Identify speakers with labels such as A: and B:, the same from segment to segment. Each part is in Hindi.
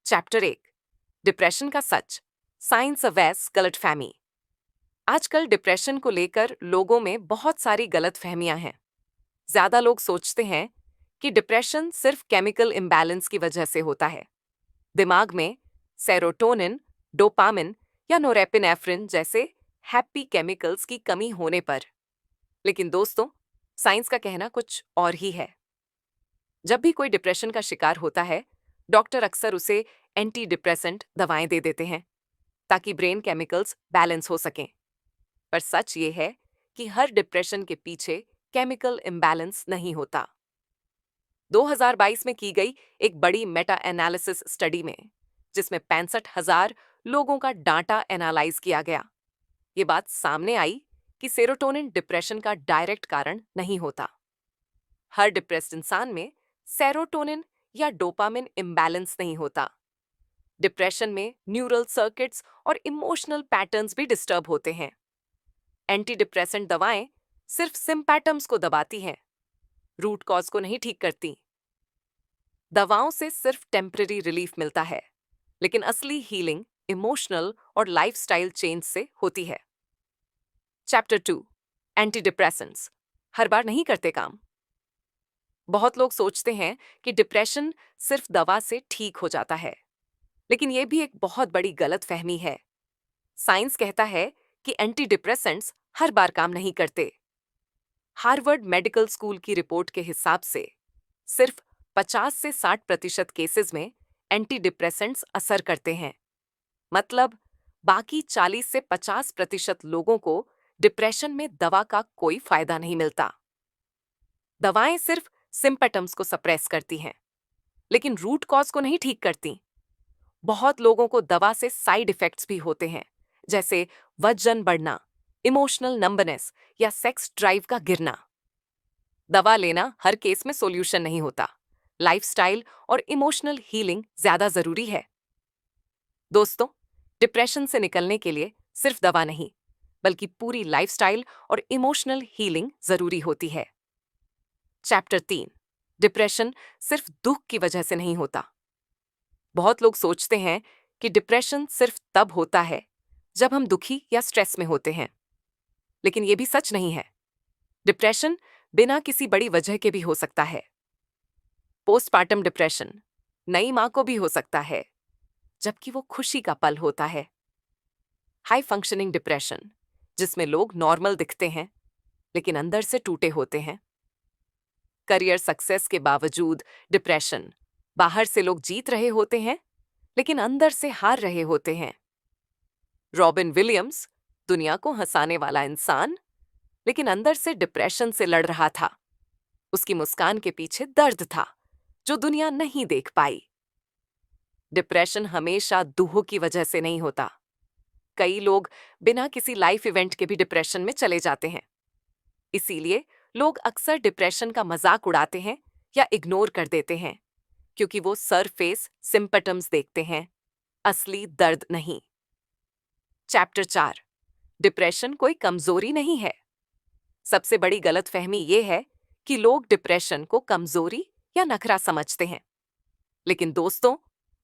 A: चैप्टर 1 डिप्रेशन का सच, साइंस अवेस गलतफहमी। आजकल डिप्रेशन को लेकर लोगों में बहुत सारी गलतफहमियां हैं। ज्यादा लोग सोचते हैं कि डिप्रेशन सिर्फ केमिकल इम्बैलेंस की वजह से होता है, दिमाग में सेरोटोनिन, डोपामिन या नोरेपिनेफ्रिन जैसे हैप्पी केमिकल्स की कमी होने पर। लेकिन दोस्तों, साइंस का कहना कुछ और ही है। जब भी कोई डिप्रेशन का शिकार होता है, डॉक्टर अक्सर उसे एंटी डिप्रेसेंट दवाएं दे देते हैं ताकि ब्रेन केमिकल्स बैलेंस हो सकें। पर सच ये है कि हर डिप्रेशन के पीछे केमिकल इम्बैलेंस नहीं होता। 2022 में की गई एक बड़ी मेटा एनालिसिस स्टडी में, जिसमें 65,000 लोगों का डाटा एनालाइज किया गया, ये बात सामने आई कि सेरोटोनिन डिप्रेशन का डायरेक्ट कारण नहीं होता। हर डिप्रेस्ड इंसान में सेरोटोनिन या डोपामिन इम्बैलेंस नहीं होता। डिप्रेशन में न्यूरल सर्किट्स और इमोशनल पैटर्न्स भी डिस्टर्ब होते हैं। एंटी डिप्रेसेंट दवाएं सिर्फ सिम्पैटम्स को दबाती हैं, रूट कॉज को नहीं ठीक करती। दवाओं से सिर्फ टेम्पररी रिलीफ मिलता है, लेकिन असली हीलिंग इमोशनल और लाइफस्टाइल चेंज से होती है। चैप्टर 2 एंटी डिप्रेसेंट्स हर बार नहीं करते काम। बहुत लोग सोचते हैं कि डिप्रेशन सिर्फ दवा से ठीक हो जाता है, लेकिन यह भी एक बहुत बड़ी गलत फहमी है। साइंस कहता है कि एंटी डिप्रेसेंट्स हर बार काम नहीं करते। हार्वर्ड मेडिकल स्कूल की रिपोर्ट के हिसाब से सिर्फ 50 से 60% केसेस में एंटी डिप्रेसेंट्स असर करते हैं। मतलब बाकी 40 से 50% लोगों को डिप्रेशन में दवा का कोई फायदा नहीं मिलता। दवाएं सिर्फ सिम्पटम्स को सप्रेस करती हैं, लेकिन रूट कॉज को नहीं ठीक करती। बहुत लोगों को दवा से साइड इफेक्ट्स भी होते हैं, जैसे वजन बढ़ना, इमोशनल नंबनेस या सेक्स ड्राइव का गिरना। दवा लेना हर केस में सॉल्यूशन नहीं होता। लाइफस्टाइल और इमोशनल हीलिंग ज्यादा जरूरी है। दोस्तों, डिप्रेशन से निकलने के लिए सिर्फ दवा नहीं, बल्कि पूरी लाइफस्टाइल और इमोशनल हीलिंग जरूरी होती है। चैप्टर 3 डिप्रेशन सिर्फ दुख की वजह से नहीं होता। बहुत लोग सोचते हैं कि डिप्रेशन सिर्फ तब होता है जब हम दुखी या स्ट्रेस में होते हैं, लेकिन यह भी सच नहीं है। डिप्रेशन बिना किसी बड़ी वजह के भी हो सकता है। पोस्टपार्टम डिप्रेशन नई मां को भी हो सकता है, जबकि वो खुशी का पल होता है। हाई फंक्शनिंग डिप्रेशन, जिसमें लोग नॉर्मल दिखते हैं लेकिन अंदर से टूटे होते हैं। करियर सक्सेस के बावजूद डिप्रेशन, बाहर से लोग जीत रहे होते हैं लेकिन अंदर से हार रहे होते हैं। रॉबिन विलियम्स, दुनिया को हंसाने वाला इंसान, लेकिन अंदर से डिप्रेशन से लड़ रहा था। उसकी मुस्कान के पीछे दर्द था जो दुनिया नहीं देख पाई। डिप्रेशन हमेशा दुख की वजह से नहीं होता। कई लोग बिना किसी लाइफ इवेंट के भी डिप्रेशन में चले जाते हैं। इसीलिए लोग अक्सर डिप्रेशन का मजाक उड़ाते हैं या इग्नोर कर देते हैं, क्योंकि वो सरफेस सिम्पटम्स देखते हैं, असली दर्द नहीं। चैप्टर 4 डिप्रेशन कोई कमजोरी नहीं है। सबसे बड़ी गलतफहमी ये है कि लोग डिप्रेशन को कमजोरी या नखरा समझते हैं। लेकिन दोस्तों,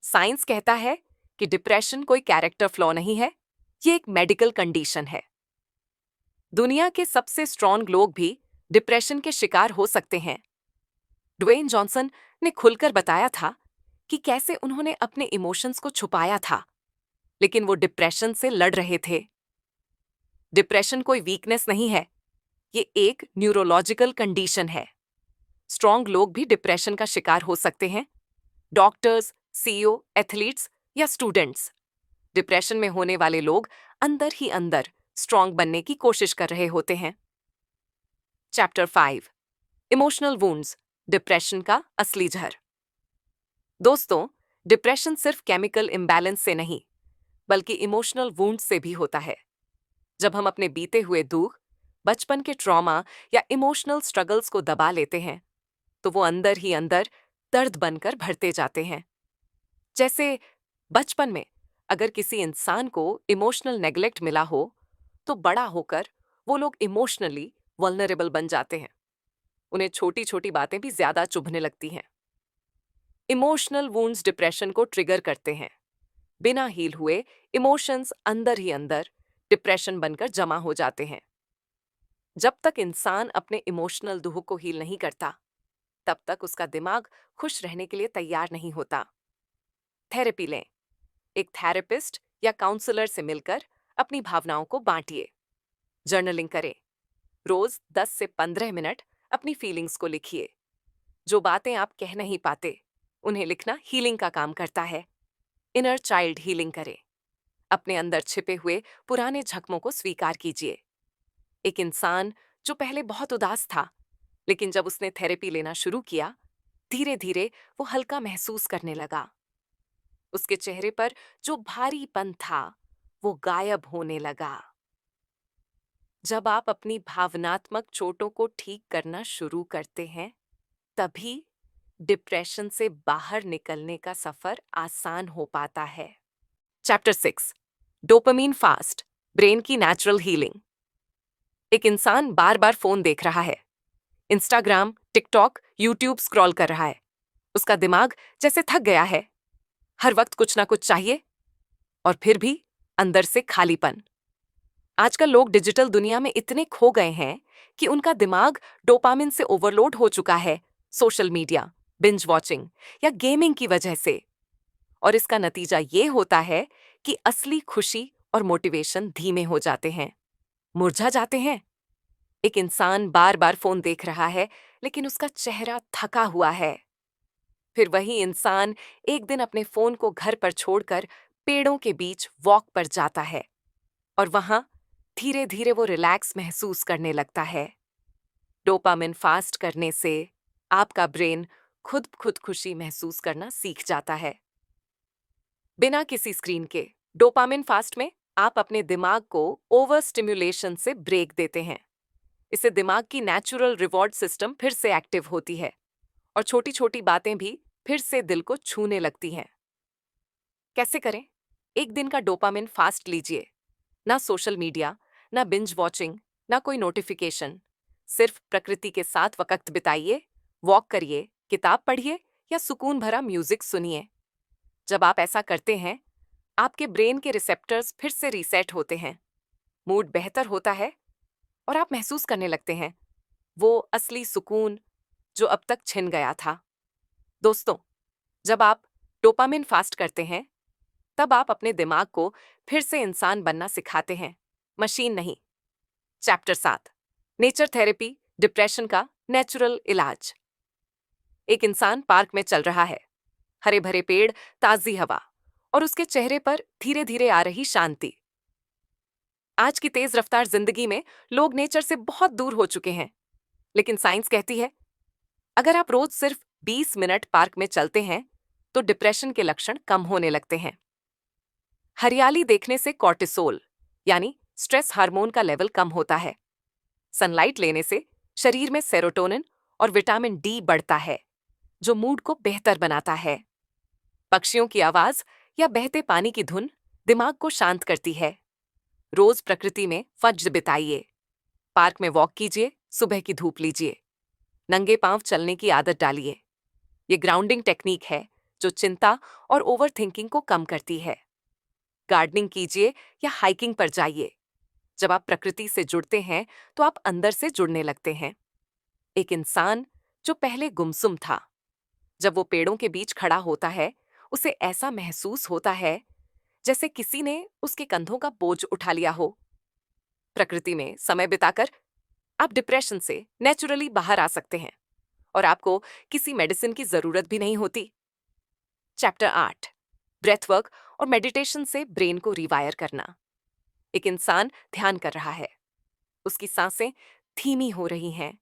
A: साइंस कहता है कि डिप्रेशन कोई कैरेक्टर फ्लॉ नहीं है, ये एक मेडिकल कंडीशन है। दुनिया के सबसे स्ट्रॉन्ग लोग भी डिप्रेशन के शिकार हो सकते हैं। ड्वेन जॉनसन ने खुलकर बताया था कि कैसे उन्होंने अपने इमोशंस को छुपाया था, लेकिन वो डिप्रेशन से लड़ रहे थे। डिप्रेशन कोई वीकनेस नहीं है, ये एक न्यूरोलॉजिकल कंडीशन है। स्ट्रॉन्ग लोग भी डिप्रेशन का शिकार हो सकते हैं। डॉक्टर्स, सीईओ, एथलीट्स या स्टूडेंट्स। डिप्रेशन में होने वाले लोग अंदर ही अंदर स्ट्रॉन्ग बनने की कोशिश कर रहे होते हैं। चैप्टर 5 इमोशनल वुंड्स डिप्रेशन का असली जहर। दोस्तों, डिप्रेशन सिर्फ केमिकल इम्बैलेंस से नहीं, बल्कि इमोशनल वुंड्स से भी होता है। जब हम अपने बीते हुए दुख, बचपन के ट्रॉमा या इमोशनल स्ट्रगल्स को दबा लेते हैं, तो वो अंदर ही अंदर दर्द बनकर भरते जाते हैं। जैसे बचपन में अगर किसी इंसान को इमोशनल नेग्लेक्ट मिला हो, तो बड़ा होकर वो लोग इमोशनली वल्नरेबल बन जाते हैं। उन्हें छोटी छोटी बातें भी ज्यादा चुभने लगती हैं। इमोशनल वुंड्स डिप्रेशन को ट्रिगर करते हैं। बिना हील हुए इमोशंस अंदर ही अंदर डिप्रेशन बनकर जमा हो जाते हैं। जब तक इंसान अपने इमोशनल दुख को हील नहीं करता, तब तक उसका दिमाग खुश रहने के लिए तैयार नहीं होता। थेरेपी लें। एक थेरेपिस्ट या काउंसलर से मिलकर अपनी भावनाओं को बांटिए। जर्नलिंग करें। रोज 10 से 15 मिनट अपनी फीलिंग्स को लिखिए। जो बातें आप कह नहीं पाते, उन्हें लिखना हीलिंग का काम करता है। इनर चाइल्ड हीलिंग करें। अपने अंदर छिपे हुए पुराने जख्मों को स्वीकार कीजिए। एक इंसान जो पहले बहुत उदास था, लेकिन जब उसने थेरेपी लेना शुरू किया, धीरे धीरे वो हल्का महसूस करने लगा। उसके चेहरे पर जो भारीपन था, वो गायब होने लगा। जब आप अपनी भावनात्मक चोटों को ठीक करना शुरू करते हैं, तभी डिप्रेशन से बाहर निकलने का सफर आसान हो पाता है। चैप्टर 6, डोपामीन फास्ट, ब्रेन की नेचुरल हीलिंग। एक इंसान बार बार फोन देख रहा है, इंस्टाग्राम, टिकटॉक, यूट्यूब स्क्रॉल कर रहा है। उसका दिमाग जैसे थक गया है। हर वक्त कुछ ना कुछ चाहिए, और फिर भी अंदर से खालीपन। आजकल लोग डिजिटल दुनिया में इतने खो गए हैं कि उनका दिमाग डोपामिन से ओवरलोड हो चुका है, सोशल मीडिया, बिंज वॉचिंग या गेमिंग की वजह से। और इसका नतीजा ये होता है कि असली खुशी और मोटिवेशन धीमे हो जाते हैं, मुरझा जाते हैं। एक इंसान बार बार फोन देख रहा है, लेकिन उसका चेहरा थका हुआ है। फिर वही इंसान एक दिन अपने फोन को घर पर छोड़कर पेड़ों के बीच वॉक पर जाता है, और वहां धीरे धीरे वो रिलैक्स महसूस करने लगता है। डोपामिन फास्ट करने से आपका ब्रेन खुद खुद खुशी महसूस करना सीख जाता है। बिना किसी स्क्रीन के डोपामिन फास्ट में आप अपने दिमाग को ओवर स्टिम्युलेशन से ब्रेक देते हैं। इससे दिमाग की नेचुरल रिवॉर्ड सिस्टम फिर से एक्टिव होती है, और छोटी छोटी बातें भी फिर से दिल को छूने लगती हैं। कैसे करें? एक दिन का डोपामिन फास्ट लीजिए। ना सोशल मीडिया, ना बिंज वॉचिंग, ना कोई नोटिफिकेशन। सिर्फ प्रकृति के साथ वक्त बिताइए, वॉक करिए, किताब पढ़िए या सुकून भरा म्यूजिक सुनिए। जब आप ऐसा करते हैं, आपके ब्रेन के रिसेप्टर्स फिर से रीसेट होते हैं, मूड बेहतर होता है, और आप महसूस करने लगते हैं वो असली सुकून जो अब तक छिन गया था। दोस्तों, जब आप डोपामिन फास्ट करते हैं, तब आप अपने दिमाग को फिर से इंसान बनना सिखाते हैं, मशीन नहीं। चैप्टर 7, नेचर थेरेपी, डिप्रेशन का नेचुरल इलाज। एक इंसान पार्क में चल रहा है, हरे भरे पेड़, ताजी हवा, और उसके चेहरे पर धीरे धीरे आ रही शांति। आज की तेज रफ्तार जिंदगी में लोग नेचर से बहुत दूर हो चुके हैं, लेकिन साइंस कहती है अगर आप रोज सिर्फ 20 मिनट पार्क में चलते हैं, तो डिप्रेशन के लक्षण कम होने लगते हैं। हरियाली देखने से कॉर्टिसोल यानी स्ट्रेस हार्मोन का लेवल कम होता है। सनलाइट लेने से शरीर में सेरोटोनिन और विटामिन डी बढ़ता है, जो मूड को बेहतर बनाता है। पक्षियों की आवाज या बहते पानी की धुन दिमाग को शांत करती है। रोज प्रकृति में वक्त बिताइए। पार्क में वॉक कीजिए, सुबह की धूप लीजिए, नंगे पांव चलने की आदत डालिए। ये ग्राउंडिंग टेक्निक है जो चिंता और ओवर थिंकिंग को कम करती है। गार्डनिंग कीजिए या हाइकिंग पर जाइए। जब आप प्रकृति से जुड़ते हैं, तो आप अंदर से जुड़ने लगते हैं। एक इंसान जो पहले गुमसुम था, जब वो पेड़ों के बीच खड़ा होता है, उसे ऐसा महसूस होता है जैसे किसी ने उसके कंधों का बोझ उठा लिया हो। प्रकृति में समय बिताकर आप डिप्रेशन से नेचुरली बाहर आ सकते हैं, और आपको किसी मेडिसिन की जरूरत भी नहीं होती। चैप्टर 8, ब्रेथ वर्क और मेडिटेशन से ब्रेन को रिवायर करना। एक इंसान ध्यान कर रहा है, उसकी सांसें धीमी हो रही हैं,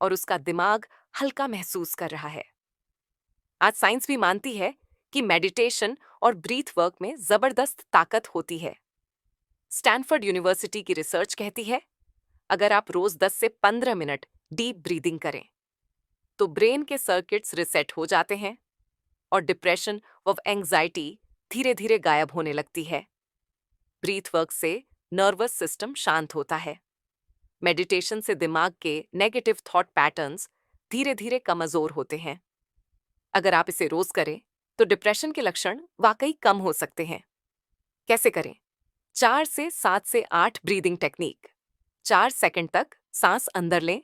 A: और उसका दिमाग हल्का महसूस कर रहा है। आज साइंस भी मानती है कि मेडिटेशन और ब्रीथ वर्क में जबरदस्त ताकत होती है। स्टैनफोर्ड यूनिवर्सिटी की रिसर्च कहती है अगर आप रोज 10 से 15 मिनट डीप ब्रीदिंग करें, तो ब्रेन के सर्किट्स रिसेट हो जाते हैं, और डिप्रेशन व एंग्जाइटी धीरे धीरे गायब होने लगती है। ब्रीथ वर्क से नर्वस सिस्टम शांत होता है। मेडिटेशन से दिमाग के नेगेटिव थॉट पैटर्न्स धीरे धीरे कमजोर होते हैं। अगर आप इसे रोज करें तो डिप्रेशन के लक्षण वाकई कम हो सकते हैं। कैसे करें? 4 से 8 ब्रीदिंग टेक्निक। 4 सेकंड तक सांस अंदर लें,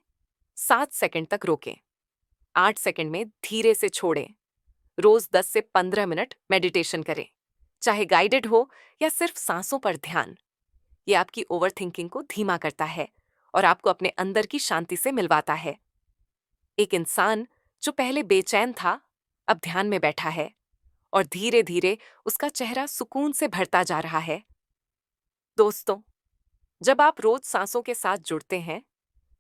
A: 7 सेकंड तक रोकें, 8 सेकंड में धीरे से छोड़ें। रोज 10 से 15 मिनट मेडिटेशन करें, चाहे गाइडेड हो या सिर्फ सांसों पर ध्यान। ये आपकी ओवरथिंकिंग को धीमा करता है और आपको अपने अंदर की शांति से मिलवाता है। एक इंसान जो पहले बेचैन था, अब ध्यान में बैठा है और धीरे धीरे उसका चेहरा सुकून से भरता जा रहा है। दोस्तों, जब आप रोज सांसों के साथ जुड़ते हैं,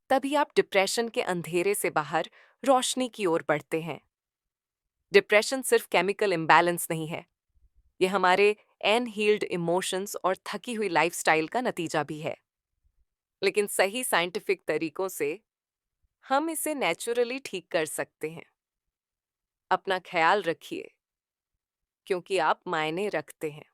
A: तभी आप डिप्रेशन के अंधेरे से बाहर रोशनी की ओर बढ़ते हैं। डिप्रेशन सिर्फ केमिकल इम्बैलेंस नहीं है, ये हमारे अनहील्ड इमोशंस और थकी हुई लाइफस्टाइल का नतीजा भी है। लेकिन सही साइंटिफिक तरीकों से हम इसे नेचुरली ठीक कर सकते हैं। अपना ख्याल रखिए, क्योंकि आप मायने रखते हैं।